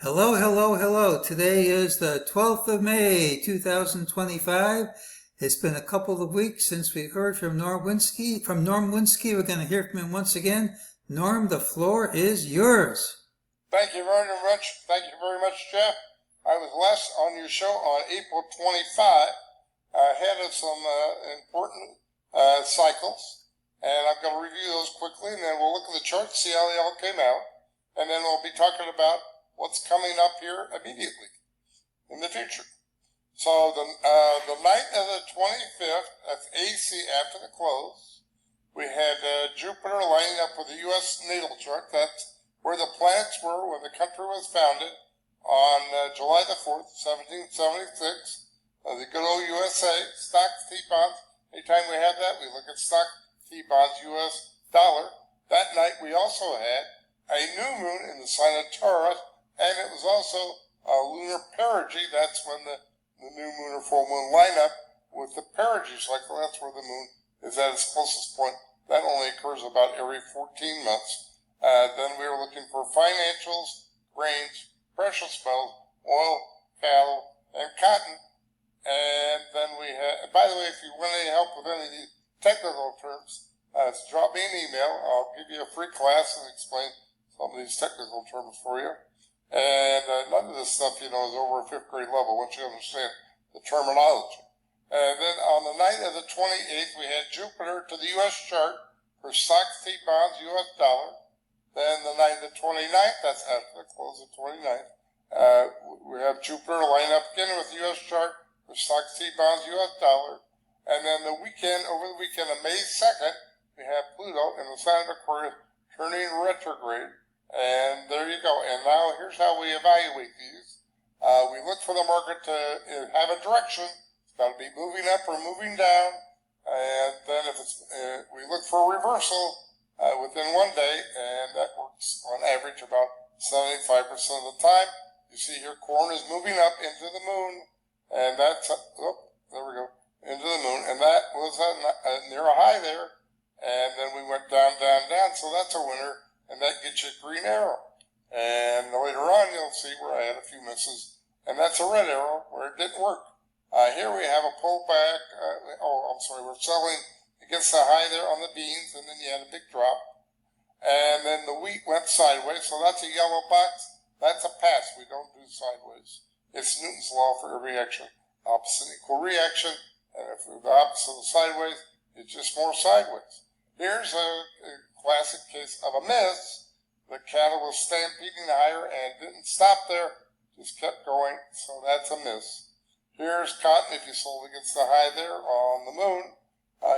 Hello, hello, hello. Today is the 12th of May, 2025. It's been a couple of weeks since we heard from Norm Winski. We're going to hear from him once again. Norm, the floor is yours. Thank you very much. Thank you very much, Jeff. I was last on your show on April 25, ahead of some important cycles, and I'm going to review those quickly, and then we'll look at the chart, see how they all came out, and then we'll be talking about what's coming up here immediately in the future. So the night of the 25th, that's AC after the close, we had Jupiter lining up with the U.S. natal chart. That's where the planets were when the country was founded on July the 4th, 1776. The good old USA, stocks, T-bonds. Anytime we have that, we look at stock, T-bonds, U.S. dollar. That night we also had a new moon in the sign of Taurus, and it was also a lunar perigee. That's when the new moon or full moon line up with the perigee cycle. That's where the moon is at its closest point. That only occurs about every 14 months. Then we were looking for financials, grains, precious metals, oil, cattle, and cotton. And then we had, by the way, if you want any help with any of these technical terms, drop me an email. I'll give you a free class and explain some of these technical terms for you. And none of this stuff, is over a 5th grade level once you understand the terminology. And then on the night of the 28th, we had Jupiter to the U.S. chart for stocks, T-bonds, U.S. dollar. Then the night of the 29th, that's after the close of the 29th, we have Jupiter line up again with the U.S. chart for stocks, T-bonds, U.S. dollar. And then over the weekend of May 2nd, we have Pluto in the sign of Aquarius turning retrograde. And there you go. And now here's how we evaluate these. We look for the market to have a direction. It's got to be moving up or moving down. And then if we look for a reversal within one day, and that works on average about 75% of the time. You see here, corn is moving up into the moon, and that's there we go, into the moon, and that was near a high there, and then we went down, down, down. So that's a winner. And that gets you a green arrow. And later on, you'll see where I had a few misses. And that's a red arrow where it didn't work. Here we have a pullback. We're selling against the high there on the beans, and then you had a big drop. And then the wheat went sideways, so that's a yellow box. That's a pass. We don't do sideways. It's Newton's law for every action. Opposite equal reaction. And if we're the opposite of sideways, it's just more sideways. Here's a classic case of a miss. The cattle was stampeding higher and didn't stop there, just kept going, so that's a miss. Here's cotton. If you sold against the high there on the moon,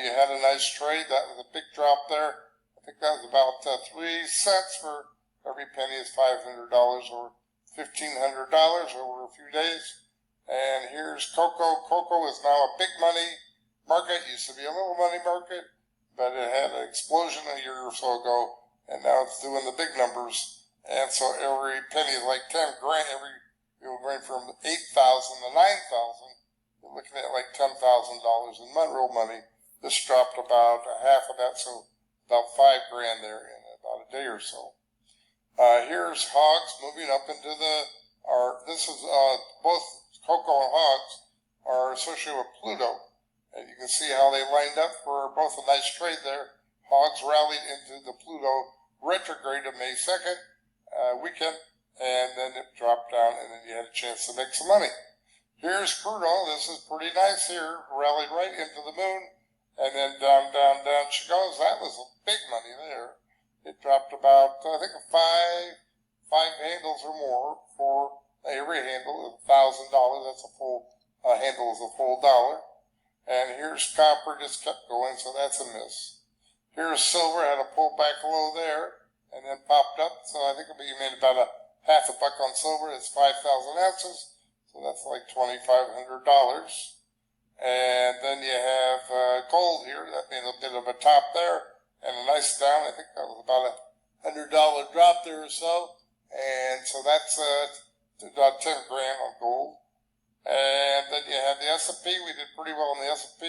you had a nice trade. That was a big drop there. I think that was about 3 cents for every penny is $500 or $1,500 over a few days. And here's cocoa. Cocoa is now a big money market. Used to be a little money market, but it had an explosion a year or so ago, and now it's doing the big numbers. And so every penny is like 10 grand. You're going from 8,000 to 9,000. You're looking at like $10,000 in real money. This dropped about half of that, so about 5 grand there in about a day or so. Here's hogs moving up into both cocoa and hogs are associated with Pluto. And you can see how they lined up for both a nice trade there. Hogs rallied into the Pluto retrograde of May 2nd weekend, and then it dropped down, and then you had a chance to make some money. Here's crude oil. This is pretty nice here. Rallied right into the moon, and then down, down, down she goes. That was big money there. It dropped about, I think, five handles or more for every handle of $1,000. That's a full handle is a full dollar. And here's copper, just kept going, so that's a miss. Here's silver, had a pullback low there, and then popped up. So I think you made about $0.50 on silver. It's 5,000 ounces, so that's like $2,500. And then you have gold here. That made a bit of a top there, and a nice down. I think that was about $100 drop there or so. And so that's about 10 grand on gold. And then you have the S&P. We did pretty well on the S&P.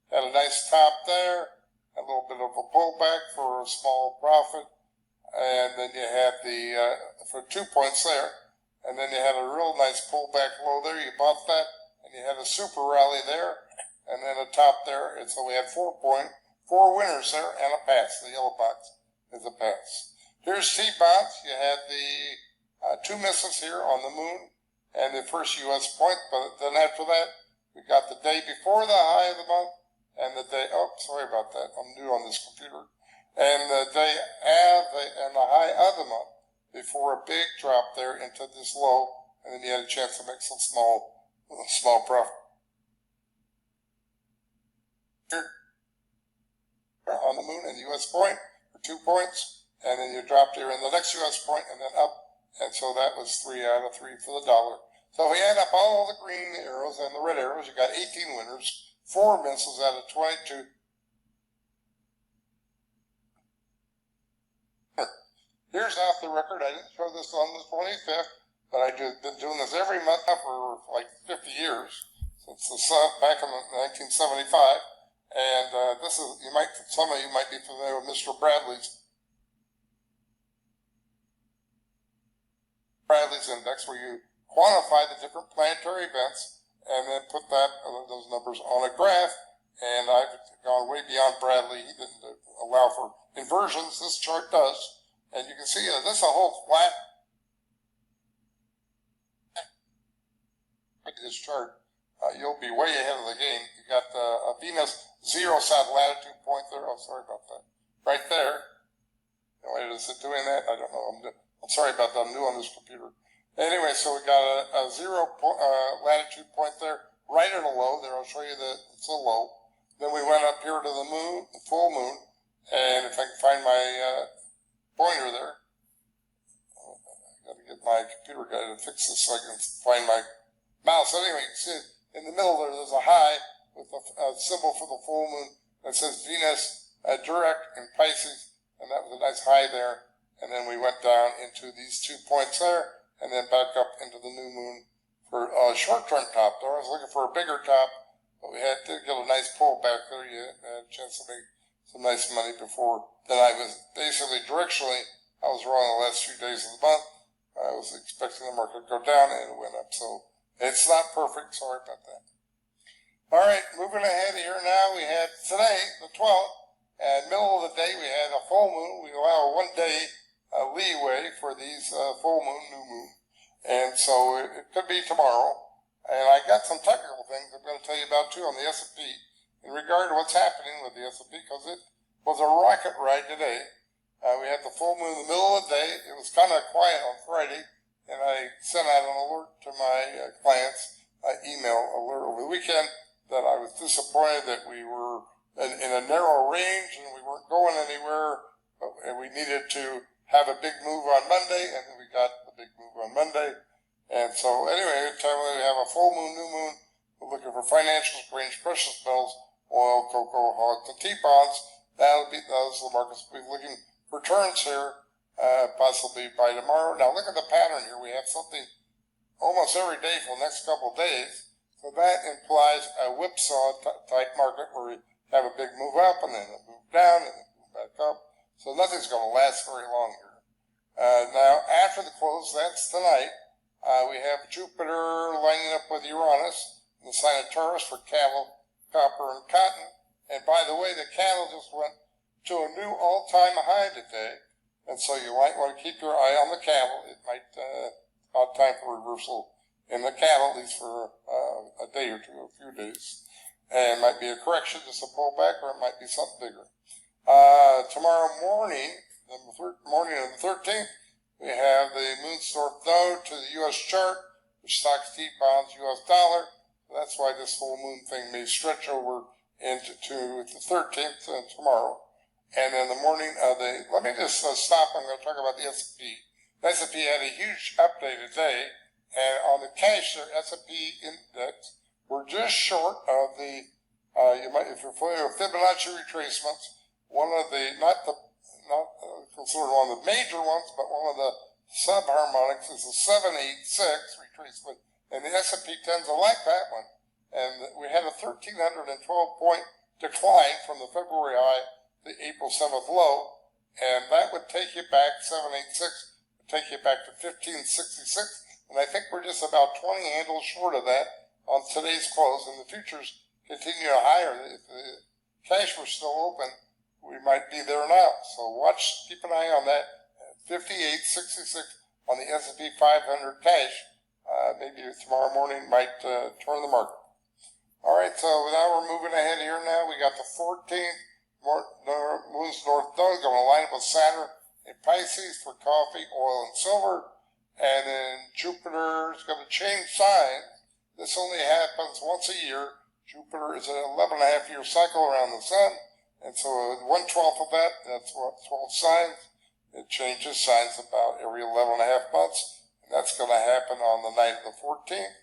Had a nice top there, a little bit of a pullback for a small profit. And then you had for 2 points there. and then you had a real nice pullback low there. You bought that, and you had a super rally there, and then a top there. And so we had 4 winners there and a pass. The yellow box is a pass. Here's T-bonds. You had the 2 misses here on the moon and the first U.S. point, but then after that, we got the day before the high of the month and the day, oh, sorry about that, I'm new on this computer, and the day and the high of the month before a big drop there into this low, and then you had a chance to make some small profit. Here on the moon and the U.S. point for 2 points, and then you dropped here in the next U.S. point and then up, and so that was 3 out of 3 for the dollar. So if we add up all the green arrows and the red arrows, you got 18 winners, 4 misses out of 22. Here's off the record. I didn't show this on the 25th, but I've been doing this every month for like 50 years, since back in 1975. And this is, some of you might be familiar with Mr. Bradley's index, where you quantify the different planetary events and then put those numbers on a graph. And I've gone way beyond Bradley. He didn't allow for inversions. This chart does. And you can see this is a whole flat. This chart, you'll be way ahead of the game. You got a Venus 0 south latitude point there. Oh, sorry about that. Right there. Why is it doing that? I don't know. I'm sorry about that. I'm new on this computer. Anyway, so we got a 0 latitude point there, right at a low. There, I'll show you that it's a low. Then we went up here to the moon, the full moon, and if I can find my pointer there, I got to get my computer guy to fix this so I can find my mouse. Anyway, you can see in the middle there's a high with a symbol for the full moon that says Venus direct in Pisces, and that was a nice high there. And then we went down into these 2 points there, and then back up into the new moon for a short-term top there. I was looking for a bigger top, but we did get a nice pull back there. You had a chance to make some nice money before. Then I was basically directionally, I was wrong the last few days of the month. I was expecting the market to go down, and it went up. So it's not perfect. Sorry about that. All right, moving ahead here now, we had today, the 12th, and middle of the day, we had a full moon. We allow a 1 day leeway for these full moon, new moon. And so it could be tomorrow. And I got some technical things I'm going to tell you about too on the S&P in regard to what's happening with the S&P, because it was a rocket ride today. We had the full moon in the middle of the day. It was kind of quiet on Friday, and I sent out an alert to my clients, email alert over the weekend, that I was disappointed that we were in a narrow range and we weren't going anywhere, and we needed to have a big move on Monday, and then we got the big move on Monday. And so anyway, every time we have a full moon, new moon, we're looking for financials, grains, precious metals, oil, cocoa, hogs, and T-bonds. Those the markets will be looking for turns here, possibly by tomorrow. Now look at the pattern here. We have something almost every day for the next couple of days. So that implies a whipsaw type market where we have a big move up and then a move down and then move back up. So nothing's going to last very long here. Now, after the close, that's tonight, we have Jupiter lining up with Uranus in the sign of Taurus for cattle, copper, and cotton. And by the way, the cattle just went to a new all-time high today. And so you might want to keep your eye on the cattle. It might have time for reversal in the cattle, at least for a day or two, a few days. And it might be a correction, just a pullback, or it might be something bigger. Tomorrow morning, the morning of the 13th, we have the moon's north node to the U.S. chart, which stocks T-bonds, U.S. dollar. That's why this full moon thing may stretch over into the 13th tomorrow. And in the morning of let me just stop. I'm going to talk about the S&P. The S&P had a huge update today, and on the cash, their S&P index, we're just short of the, if you're familiar with Fibonacci retracements, one of the, not considered one of the major ones, but one of the subharmonics is the 786 retracement, and the S&P tends to like that one. And we had a 1,312 point decline from the February high to the April 7th low, and that would take you back, 786, would take you back to 1566, and I think we're just about 20 handles short of that on today's close, and the futures continue higher. If the cash were still open, we might be there now. So keep an eye on that. 58.66 on the S&P 500 cash. Maybe tomorrow morning might turn the market. All right, so now we're moving ahead here now. We got the 14th, moon's north node, going to line up with Saturn in Pisces for coffee, oil, and silver. And then Jupiter is going to change signs. This only happens once a year. Jupiter is an 11.5-year cycle around the sun. And so 1/12 of that, that's what 12 signs. It changes signs about every 11.5 months. And that's going to happen on the night of the 14th.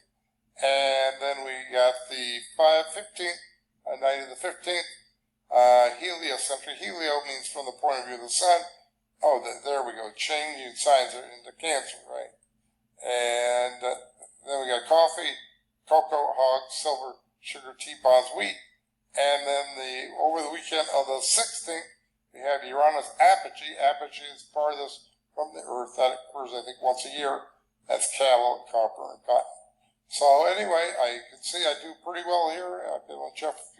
And then we got the 15th, night of the 15th, heliocentric. Helio means from the point of view of the sun. Oh, there we go. Changing signs into Cancer, right? And then we got coffee, cocoa, hogs, silver, sugar, T-bonds, wheat. And then over the weekend of the 16th, we have Uranus apogee. Apogee is farthest from the Earth. That occurs, I think, once a year. That's cattle, copper, and cotton. So anyway, I can see I do pretty well here. I've been with Jeff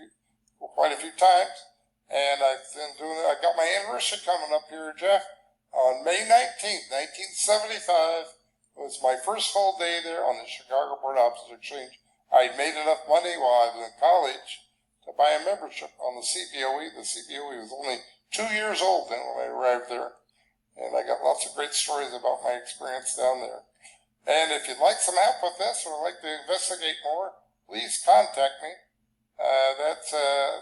quite a few times. And I've been doing it. I got my anniversary coming up here, Jeff, on May 19th, 1975. It was my first full day there on the Chicago Board Options Exchange. I made enough money while I was in college to buy a membership on the CBOE. The CBOE was only 2 years old then when I arrived there. And I got lots of great stories about my experience down there. And if you'd like some help with this or like to investigate more, please contact me. Let's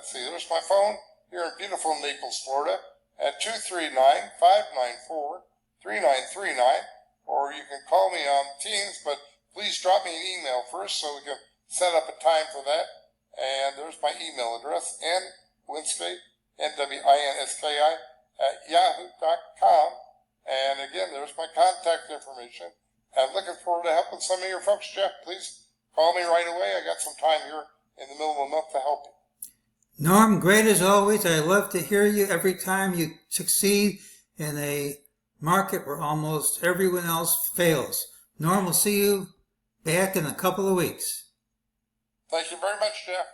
see, there's my phone here in beautiful Naples, Florida at 239-594-3939. Or you can call me on Teams, but please drop me an email first so we can set up a time for that. And there's my email address, Winski, Nwinski, @yahoo.com. And again, there's my contact information. I'm looking forward to helping some of your folks, Jeff. Please call me right away. I got some time here in the middle of the month to help you. Norm, great as always. I love to hear you every time you succeed in a market where almost everyone else fails. Norm, we'll see you back in a couple of weeks. Thank you very much, Jeff.